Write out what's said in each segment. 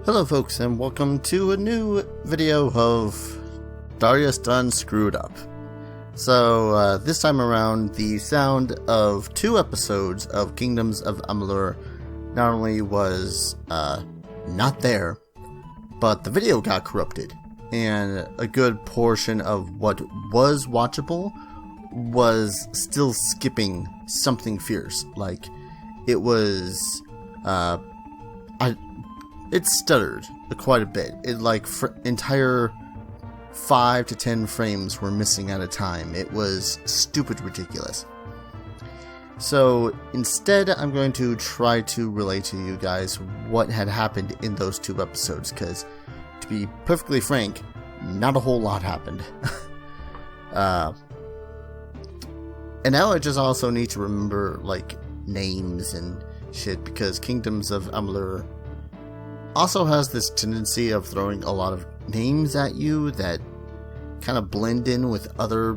Hello folks, and welcome to a new video of Darius Done Screwed Up. So this time around, the sound of 2 episodes of Kingdoms of Amalur not only was not there, but the video got corrupted, and a good portion of what was watchable was still skipping something fierce. Like, it was it stuttered quite a bit. It entire 5 to 10 frames were missing at a time. It was stupid ridiculous. So instead, I'm going to try to relay to you guys what had happened in those 2 episodes, because to be perfectly frank, not a whole lot happened. And now I just also need to remember names and shit, because Kingdoms of Amalur also has this tendency of throwing a lot of names at you that kind of blend in with other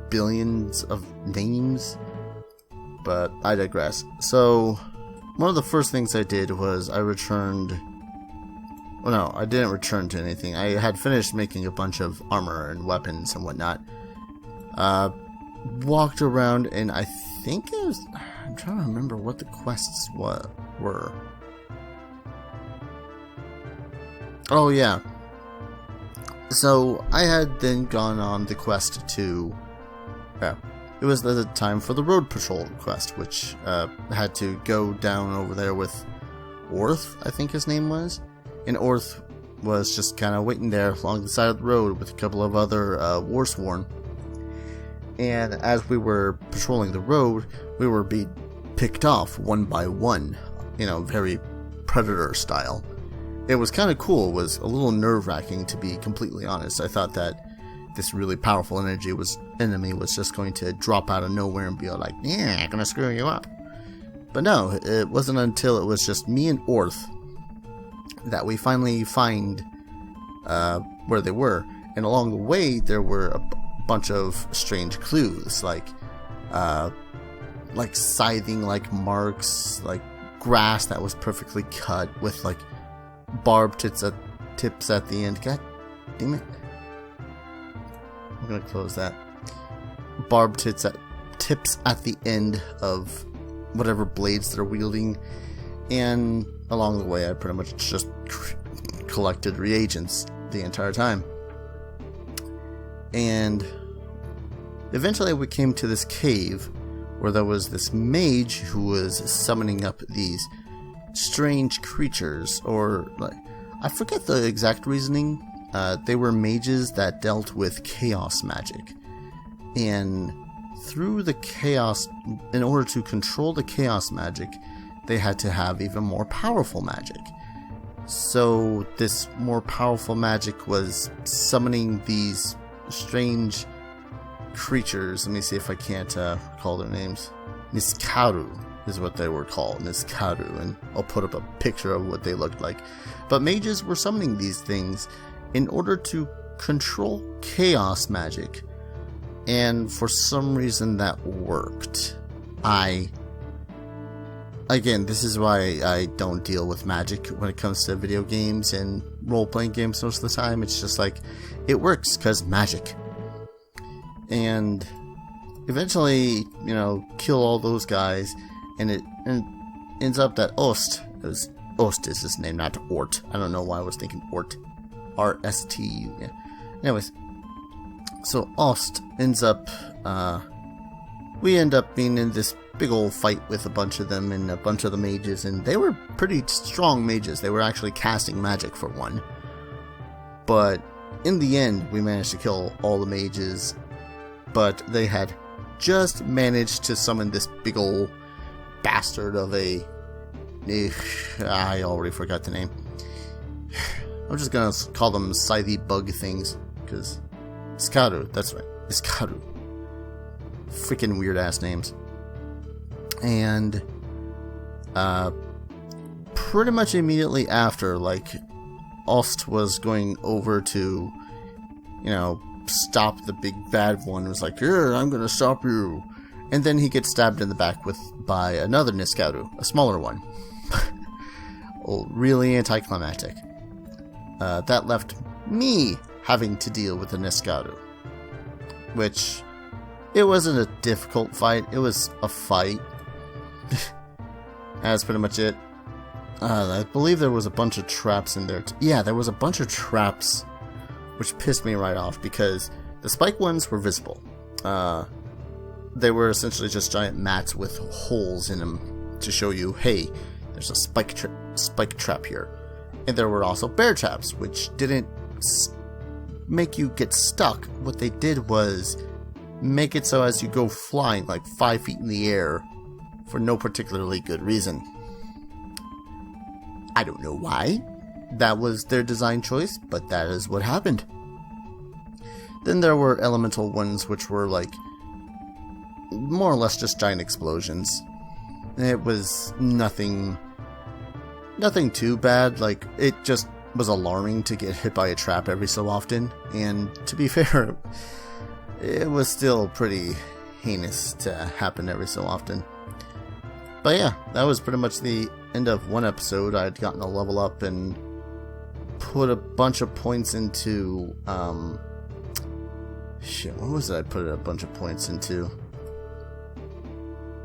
billions of names. But I digress. So one of the first things I did was I returned... Well, no, I didn't return to anything. I had finished making a bunch of armor and weapons and whatnot. Walked around, and I think it was... I'm trying to remember what the quests were. Oh yeah. So I had then gone on the quest to... it was the time for the road patrol quest, which had to go down over there with Orth, I think his name was. And Orth was just kind of waiting there along the side of the road with a couple of other Warsworn. And as we were patrolling the road, we were being picked off one by one, very Predator style. It was kind of cool. It was a little nerve-wracking, to be completely honest. I thought that this really powerful enemy was just going to drop out of nowhere and be like, yeah, I'm gonna screw you up. But no, it wasn't until it was just me and Orth that we finally find where they were. And along the way, there were a bunch of strange clues, like scything marks, grass that was perfectly cut with barbed tips at the end. God damn it. I'm gonna close that. Barbed tips at the end of whatever blades they're wielding. And along the way, I pretty much just collected reagents the entire time. And eventually we came to this cave where there was this mage who was summoning up these strange creatures, or I forget the exact reasoning. They were mages that dealt with chaos magic, and through the chaos, in order to control the chaos magic, they had to have even more powerful magic. So this more powerful magic was summoning these strange creatures. Let me see if I can't recall their names. Niskaru is what they were called, Niskaru, and I'll put up a picture of what they looked like. But mages were summoning these things in order to control chaos magic, and for some reason that worked. Again, this is why I don't deal with magic when it comes to video games and role-playing games most of the time. It's just it works because magic. And eventually, kill all those guys, and it ends up that Ost is his name, not Ort. I don't know why I was thinking Ort. R-S-T-U. Yeah. Anyways, so Ost ends up, we end up being in this big old fight with a bunch of them and a bunch of the mages, and they were pretty strong mages. They were actually casting magic for one. But in the end, we managed to kill all the mages, but they had just managed to summon this big old bastard of a... I already forgot the name. I'm just gonna call them scythy bug things, because... Iskaru, that's right. Iskaru. Freaking weird ass names. And pretty much immediately after, Ost was going over to, stop the big bad one. It was like, here, I'm gonna stop you. And then he gets stabbed in the back by another Niskaru, a smaller one. Really anticlimactic. that left me having to deal with the Nescaru. Which, it wasn't a difficult fight, it was a fight. That's pretty much it. I believe there was a bunch of traps in there. Yeah, there was a bunch of traps, which pissed me right off, because the spike ones were visible. They were essentially just giant mats with holes in them to show you, hey, there's a spike trap here. And there were also bear traps, which didn't make you get stuck. What they did was make it so as you go flying like 5 feet in the air for no particularly good reason. I don't know why. That was their design choice, but that is what happened. Then there were elemental ones, which were like more or less just giant explosions. It was nothing too bad. Like, it just was alarming to get hit by a trap every so often, and to be fair, it was still pretty heinous to happen every so often. But yeah, that was pretty much the end of one episode. I had gotten a level up and put a bunch of points into, shit, what was it I put a bunch of points into?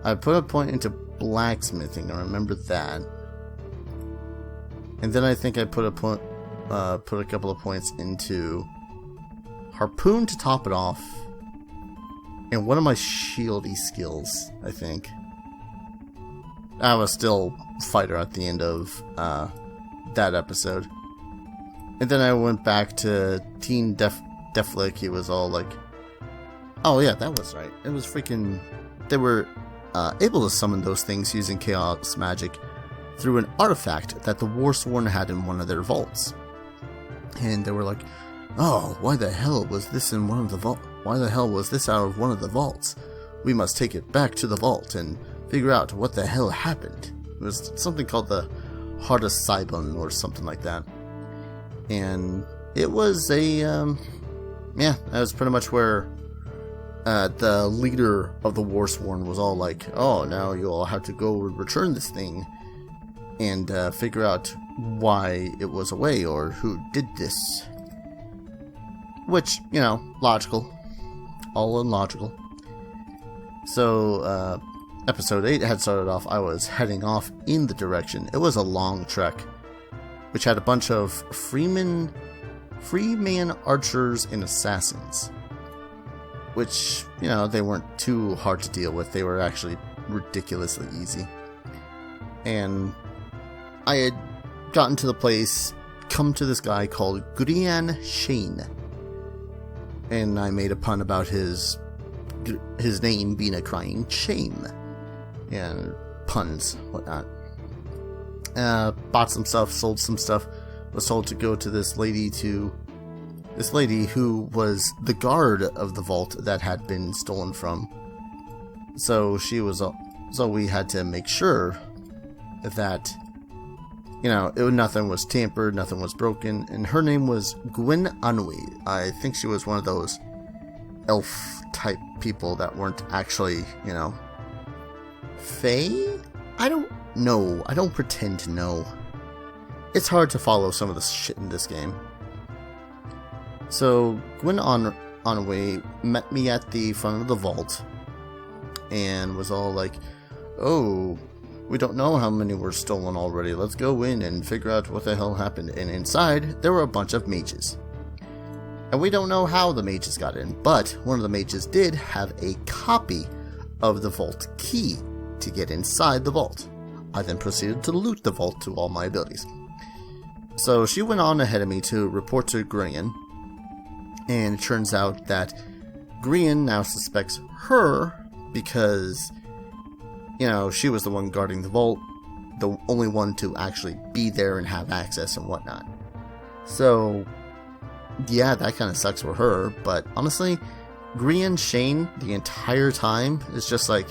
I put a point into blacksmithing, I remember that. And then I think I put a couple of points into harpoon to top it off, and one of my shieldy skills, I think. I was still fighter at the end of that episode. And then I went back to Teen Deflick. He was all like, oh yeah, that was right. It was freaking, they were able to summon those things using chaos magic through an artifact that the Warsworn had in one of their vaults. And they were like, oh, why the hell was this in one of the vaults? Why the hell was this out of one of the vaults? We must take it back to the vault and figure out what the hell happened. It was something called the Heart of Cybon or something like that. And it was a, yeah, that was pretty much where the leader of the Warsworn was all like, oh, now you all have to go return this thing and figure out why it was away or who did this. Which, you know, logical. All illogical. So, episode 8 had started off, I was heading off in the direction. It was a long trek, which had a bunch of freeman archers and assassins. Which, you know, they weren't too hard to deal with. They were actually ridiculously easy. And I had gotten to the place, come to this guy called Grian Shane. And I made a pun about his name being a crying shame. And puns, whatnot. Bought some stuff, sold some stuff. Was told to go to this lady who was the guard of the vault that had been stolen from. So we had to make sure that, you know, nothing was tampered, nothing was broken, and her name was Gwyn Anui. I think she was one of those elf-type people that weren't actually, you know, Fae? I don't know. I don't pretend to know. It's hard to follow some of the shit in this game. So, Gwyn Anui met me at the front of the vault, and was all like, oh, we don't know how many were stolen already. Let's go in and figure out what the hell happened. And inside, there were a bunch of mages. And we don't know how the mages got in, but one of the mages did have a copy of the vault key to get inside the vault. I then proceeded to loot the vault to all my abilities. So she went on ahead of me to report to Grian, and it turns out that Grian now suspects her because, you know, she was the one guarding the vault, the only one to actually be there and have access and whatnot. So, yeah, that kind of sucks for her, but honestly, Grian Shane the entire time is just like,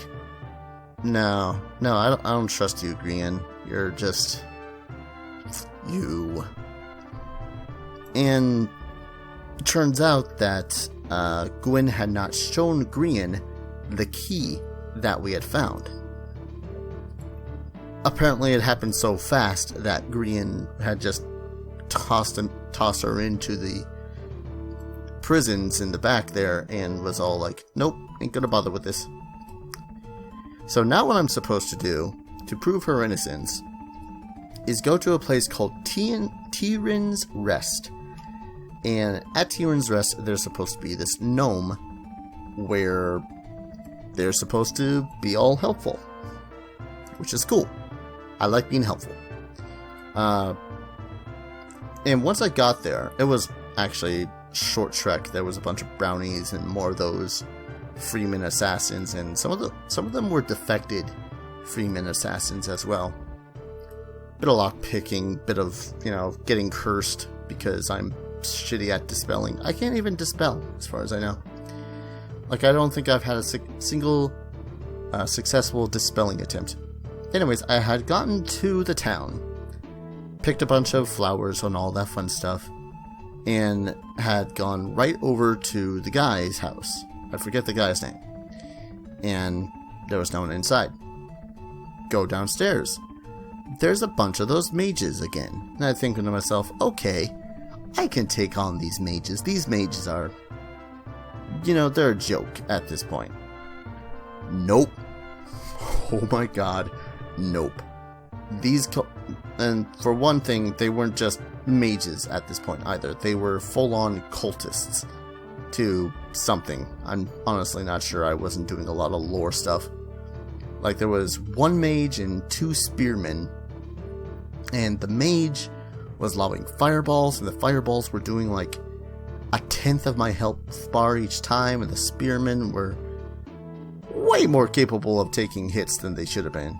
no, I don't trust you, Grian. You're just you. And it turns out that Gwyn had not shown Grian the key that we had found. Apparently it happened so fast that Grian had just tossed toss her into the prisons in the back there, and was all like, nope, ain't gonna bother with this. So now what I'm supposed to do to prove her innocence is go to a place called Tyrion's Rest. And at Tyrion's Rest, there's supposed to be this gnome where they're supposed to be all helpful, which is cool. I like being helpful. And once I got there, it was actually short trek. There was a bunch of brownies and more of those Freeman assassins, and some of them were defected Freeman assassins as well. Bit of lock picking, bit of, getting cursed because I'm shitty at dispelling. I can't even dispel, as far as I know. Like, I don't think I've had a single successful dispelling attempt. Anyways, I had gotten to the town, picked a bunch of flowers and all that fun stuff, and had gone right over to the guy's house. I forget the guy's name. And there was no one inside. Go downstairs. There's a bunch of those mages again. And I think to myself, okay, I can take on these mages. These mages are, they're a joke at this point. Nope. Oh my god. Nope. And for one thing, they weren't just mages at this point either. They were full-on cultists to something. I'm honestly not sure. I wasn't doing a lot of lore stuff. Like, there was one mage and two spearmen, and the mage was lobbing fireballs, and the fireballs were doing like 1/10 of my health bar each time, and the spearmen were way more capable of taking hits than they should have been.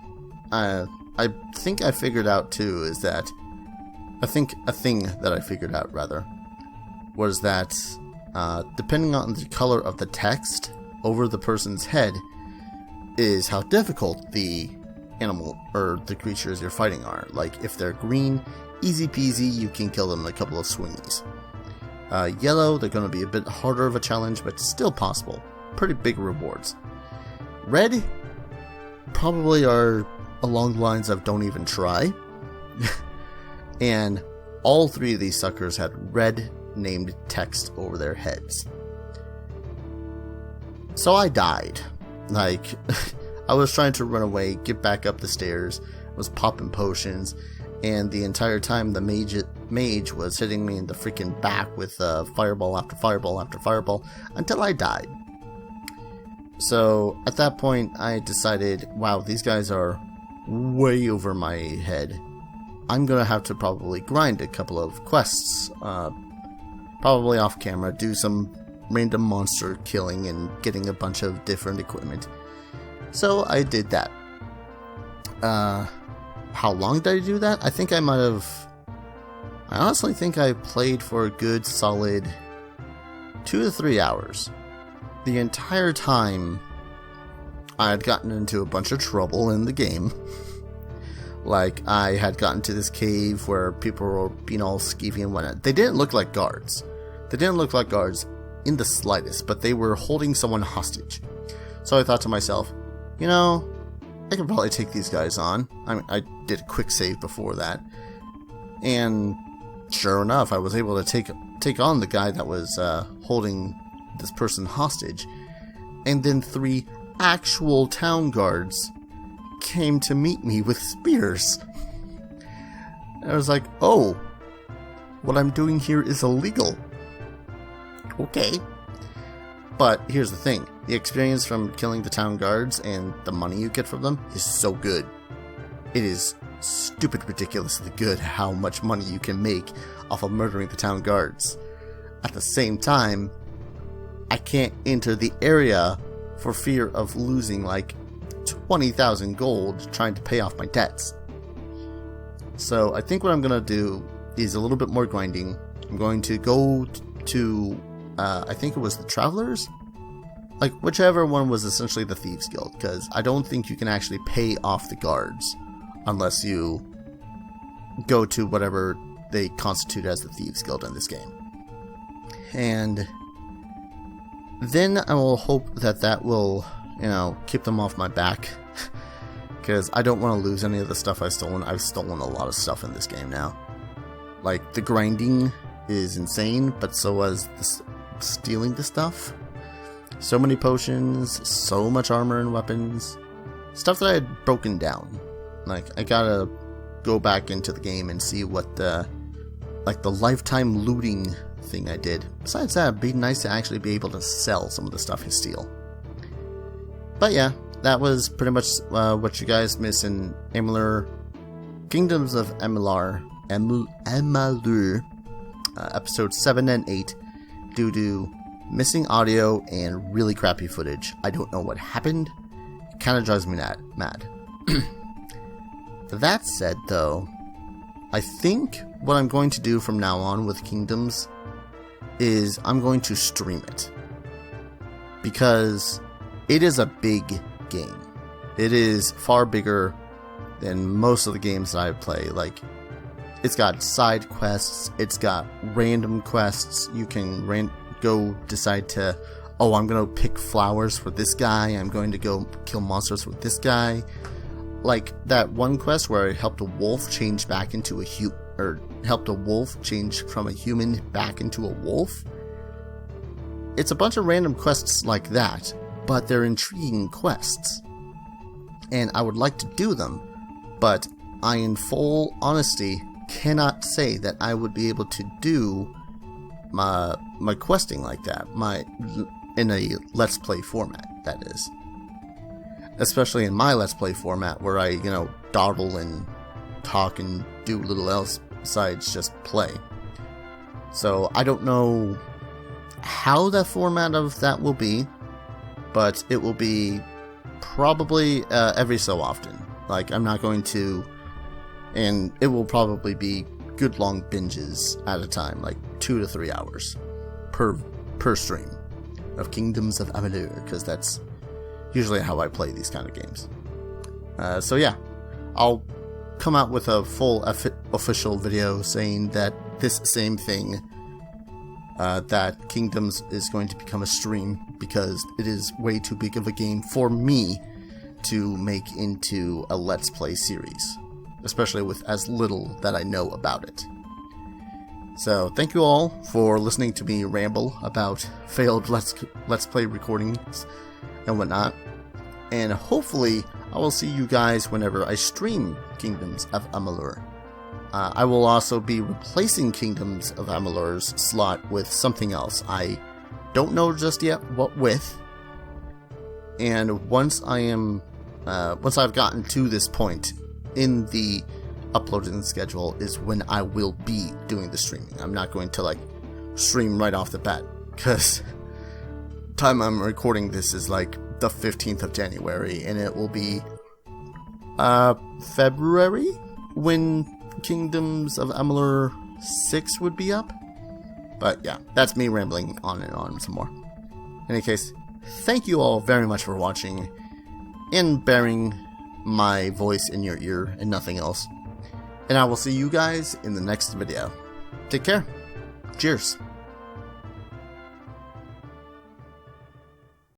I think I figured out too is that a thing that I figured out rather was that depending on the color of the text over the person's head is how difficult the animal or the creatures you're fighting are. Like, if they're green, easy peasy, you can kill them in a couple of swingies. Yellow, they're going to be a bit harder of a challenge, but still possible. Pretty big rewards. Red probably are along the lines of don't even try. And all three of these suckers had red named text over their heads. So I died. Like, I was trying to run away, get back up the stairs, was popping potions, and the entire time the mage was hitting me in the freaking back with fireball after fireball after fireball until I died. So at that point I decided, wow, these guys are way over my head. I'm gonna have to probably grind a couple of quests, probably off camera, do some random monster killing and getting a bunch of different equipment. So I did that. How long did I do that? I honestly think I played for a good solid 2 to 3 hours. The entire time I had gotten into a bunch of trouble in the game. Like, I had gotten to this cave where people were being all skeevy and whatnot. They didn't look like guards. They didn't look like guards in the slightest, but they were holding someone hostage. So I thought to myself, I could probably take these guys on. I mean, I did a quick save before that. And sure enough, I was able to take on the guy that was holding this person hostage. And then 3 actual town guards came to meet me with spears. And I was like, oh, what I'm doing here is illegal. Okay. But here's the thing. The experience from killing the town guards and the money you get from them is so good. It is stupid ridiculously good how much money you can make off of murdering the town guards. At the same time, I can't enter the area for fear of losing like 20,000 gold trying to pay off my debts. So I think what I'm going to do is a little bit more grinding. I'm going to go to, I think it was the Travelers? Like, whichever one was essentially the Thieves Guild, because I don't think you can actually pay off the guards unless you go to whatever they constitute as the Thieves Guild in this game. And then I will hope that will, keep them off my back. Because I don't want to lose any of the stuff I've stolen. I've stolen a lot of stuff in this game now. Like, the grinding is insane, but so was stealing the stuff. So many potions, so much armor and weapons. Stuff that I had broken down. Like, I gotta go back into the game and see what the lifetime looting thing I did. Besides that, it'd be nice to actually be able to sell some of the stuff you steal. But yeah, that was pretty much what you guys miss in Amalur, Kingdoms of Amalur, episode 7 and 8, due to missing audio and really crappy footage. I don't know what happened. It kind of drives me mad. That said, though, I think what I'm going to do from now on with Kingdoms is I'm going to stream it. Because it is a big game. It is far bigger than most of the games that I play. Like, it's got side quests, it's got random quests. You can go decide to, oh, I'm going to pick flowers for this guy, I'm going to go kill monsters with this guy. Like that one quest where I helped a wolf change back into a helped a wolf change from a human back into a wolf. It's a bunch of random quests like that, but they're intriguing quests. And I would like to do them, but I, in full honesty, cannot say that I would be able to do my questing like that, in a Let's Play format, that is. Especially in my Let's Play format, where I, dawdle and talk and do little else besides just play. So I don't know how the format of that will be, but it will be probably every so often. Like, I'm not going to, and it will probably be good long binges at a time, like 2 to 3 hours per stream of Kingdoms of Amalur, because that's usually how I play these kind of games. So yeah, I'll come out with a full official video saying that this same thing, that Kingdoms is going to become a stream, because it is way too big of a game for me to make into a Let's Play series, especially with as little that I know about it. So thank you all for listening to me ramble about failed Let's Play recordings and whatnot. And hopefully I will see you guys whenever I stream Kingdoms of Amalur. I will also be replacing Kingdoms of Amalur's slot with something else. I don't know just yet what with. And once I've gotten to this point in the uploading schedule is when I will be doing the streaming. I'm not going to stream right off the bat, because time I'm recording this is like the 15th of January, and it will be February when Kingdoms of Amalur 6 would be up. But yeah, that's me rambling on and on some more. In any case, thank you all very much for watching and bearing my voice in your ear and nothing else. And I will see you guys in the next video. Take care. Cheers.